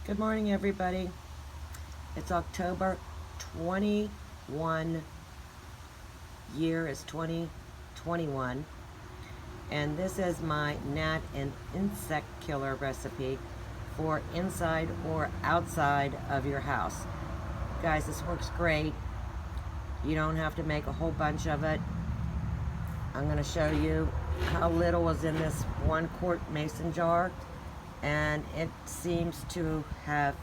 Good morning, everybody. It's October 21, year is 2021, and this is my gnat and insect killer recipe for inside or outside of your house. Guys, this works great. You don't have to make a whole bunch of it. I'm going to show you how little was in this 1-quart mason jar, and it seems to have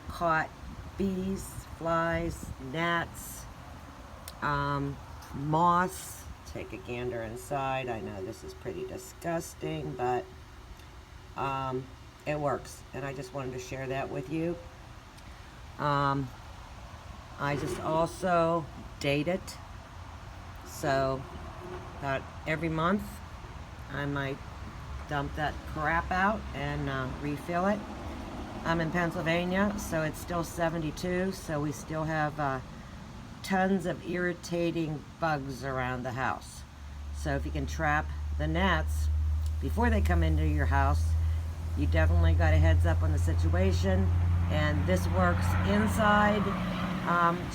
caught bees, flies, gnats, moths. Take a gander inside. I know this is pretty disgusting, but it works, and I just wanted to share that with you. I just also date it, so about every month I might dump that crap out and refill it. I'm in Pennsylvania, so it's still 72, so we still have tons of irritating bugs around the house. So if you can trap the gnats before they come into your house, you definitely got a heads up on the situation. And this works inside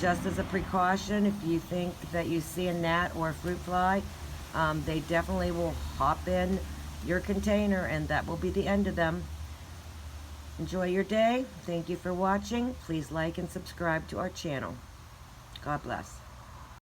just as a precaution. If you think that you see a gnat or a fruit fly, they definitely will hop in your container, and that will be the end of them. Enjoy your day. Thank you for watching. Please like and subscribe to our channel. God bless.